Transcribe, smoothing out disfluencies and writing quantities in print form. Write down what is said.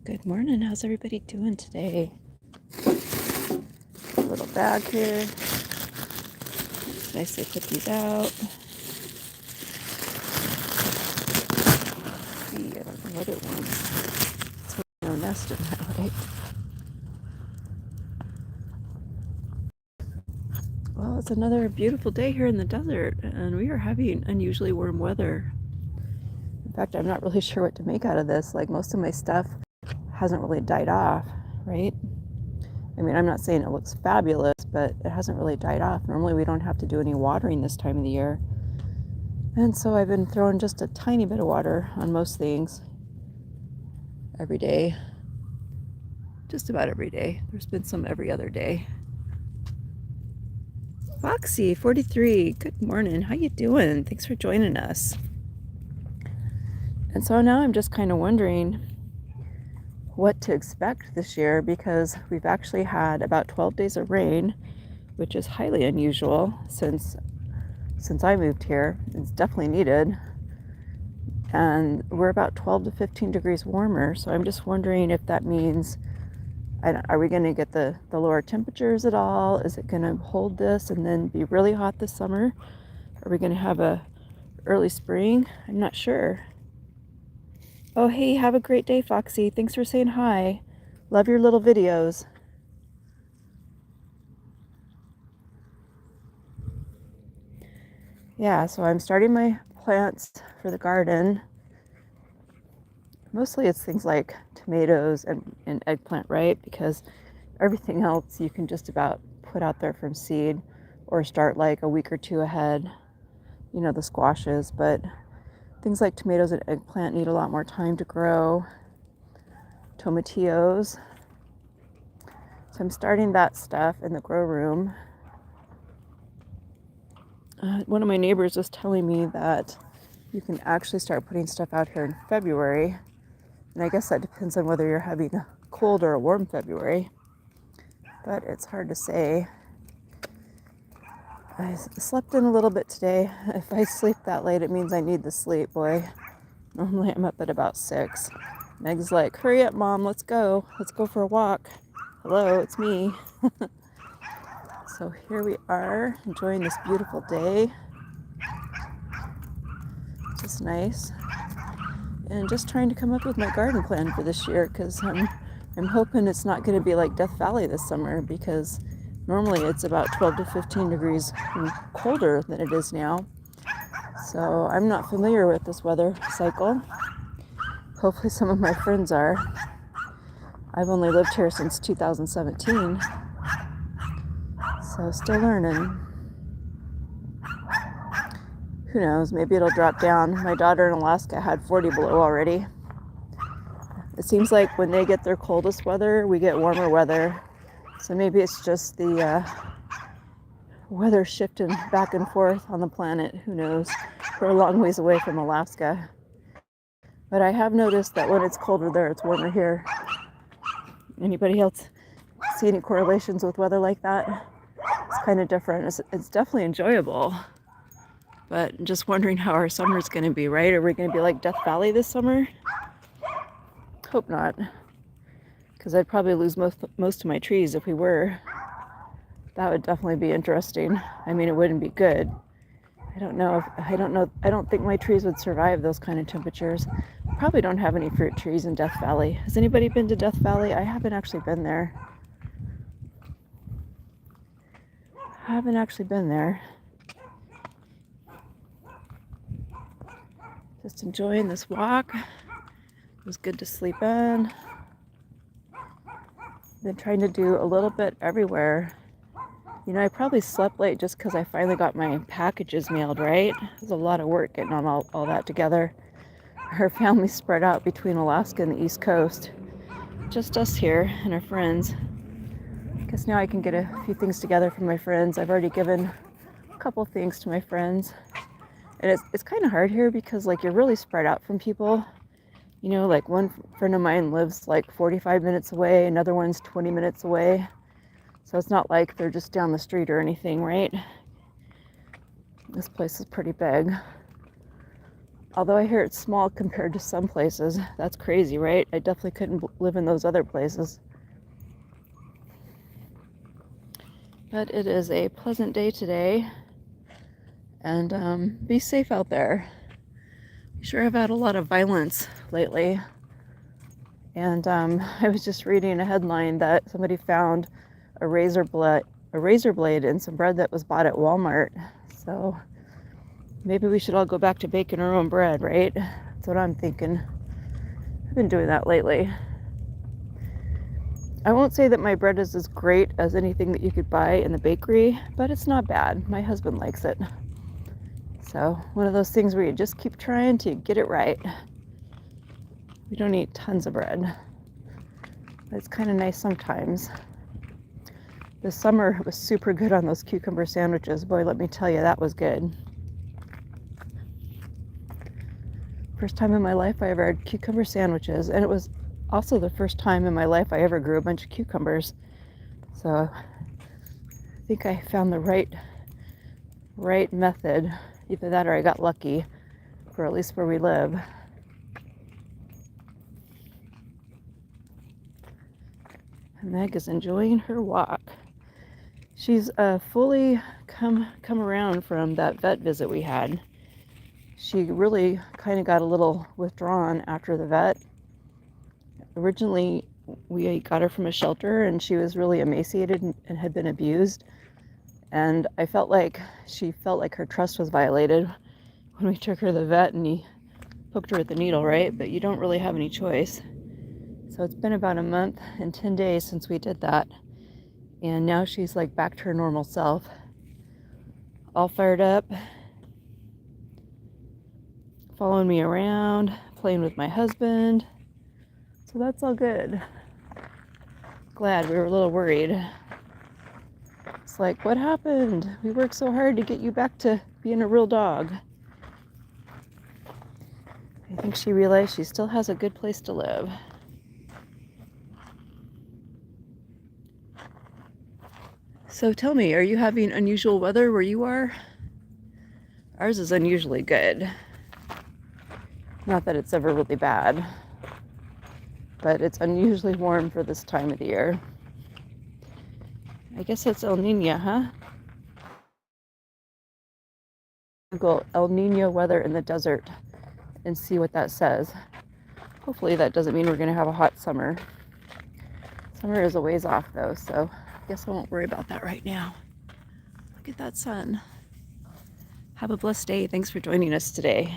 Good morning. How's everybody doing today? Little bag here. Let's nicely put these out. See, I don't know what it wants. It's no nest in that, right? Well, it's another beautiful day here in the desert, and we are having unusually warm weather. In fact, I'm not really sure what to make out of this. Like, most of my stuff hasn't really died off, right? I mean, I'm not saying it looks fabulous, but it hasn't really died off. Normally, we don't have to do any watering this time of the year. And so I've been throwing just a tiny bit of water on most things every day. Just about every day. There's been some every other day. Foxy 43, good morning. How you doing? Thanks for joining us. And so now I'm just kind of wondering what to expect this year, because we've actually had about 12 days of rain, which is highly unusual since I moved here. It's definitely needed. And we're about 12 to 15 degrees warmer. So I'm just wondering if that means, are we going to get the lower temperatures at all? Is it going to hold this and then be really hot this summer? Are we going to have a early spring? I'm not sure. Oh, hey, have a great day, Foxy. Thanks for saying hi. Love your little videos. Yeah, so I'm starting my plants for the garden. Mostly it's things like tomatoes and eggplant, right? Because everything else you can just about put out there from seed or start like a week or two ahead, you know, the squashes. But things like tomatoes and eggplant need a lot more time to grow. Tomatillos. So I'm starting that stuff in the grow room. One of my neighbors was telling me that you can actually start putting stuff out here in February. And I guess that depends on whether you're having a cold or a warm February. But it's hard to say. I slept in a little bit today. If I sleep that late, it means I need the sleep, boy. Normally I'm up at about 6. Meg's like, hurry up, Mom, let's go. Let's go for a walk. Hello, it's me. So here we are, enjoying this beautiful day. Just nice. And just trying to come up with my garden plan for this year, because I'm hoping it's not going to be like Death Valley this summer, because normally it's about 12 to 15 degrees colder than it is now. So I'm not familiar with this weather cycle. Hopefully some of my friends are. I've only lived here since 2017, so still learning. Who knows, maybe it'll drop down. My daughter in Alaska had 40 below already. It seems like when they get their coldest weather, we get warmer weather. So maybe it's just the weather shifting back and forth on the planet. Who knows? We're a long ways away from Alaska. But I have noticed that when it's colder there, it's warmer here. Anybody else see any correlations with weather like that? It's kind of different. It's definitely enjoyable. But just wondering how our summer's going to be, right? Are we going to be like Death Valley this summer? Hope not. Because I'd probably lose most of my trees if we were. That would definitely be interesting. I mean, it wouldn't be good. I don't think my trees would survive those kind of temperatures. Probably don't have any fruit trees in Death Valley. Has anybody been to Death Valley? I haven't actually been there. Just enjoying this walk. It was good to sleep in. Been trying to do a little bit everywhere. You know, I probably slept late just because I finally got my packages mailed, right? It was a lot of work getting on all that together. Our family's spread out between Alaska and the East Coast. Just us here and our friends. I guess now I can get a few things together for my friends. I've already given a couple things to my friends. And it's kind of hard here because, like, you're really spread out from people. You know, like one friend of mine lives like 45 minutes away, another one's 20 minutes away. So it's not like they're just down the street or anything, right? This place is pretty big. Although I hear it's small compared to some places. That's crazy, right? I definitely couldn't live in those other places. But it is a pleasant day today. And be safe out there. We sure have had a lot of violence lately. And I was just reading a headline that somebody found a razor blade in some bread that was bought at Walmart. So maybe we should all go back to baking our own bread, right? That's what I'm thinking. I've been doing that lately. I won't say that my bread is as great as anything that you could buy in the bakery, but it's not bad. My husband likes it. So one of those things where you just keep trying to get it right. We don't eat tons of bread, but it's kind of nice sometimes. This summer was super good on those cucumber sandwiches. Boy, let me tell you, that was good. First time in my life I ever had cucumber sandwiches, and it was also the first time in my life I ever grew a bunch of cucumbers. So I think I found the right method. Either that or I got lucky, for at least where we live. Meg is enjoying her walk. She's fully come around from that vet visit we had. She really kind of got a little withdrawn after the vet. Originally, we got her from a shelter and she was really emaciated and had been abused. And I felt like she felt like her trust was violated when we took her to the vet and he poked her with the needle, right? But you don't really have any choice. So it's been about a month and 10 days since we did that. And now she's like back to her normal self. All fired up. Following me around, playing with my husband. So that's all good. Glad. We were a little worried. It's like, what happened? We worked so hard to get you back to being a real dog. I think she realized she still has a good place to live. So tell me, are you having unusual weather where you are? Ours is unusually good. Not that it's ever really bad, but it's unusually warm for this time of the year. I guess it's El Nino, huh? Google El Nino weather in the desert and see what that says. Hopefully that doesn't mean we're going to have a hot summer. Summer is a ways off though, so I guess I won't worry about that right now. Look at that sun. Have a blessed day. Thanks for joining us today.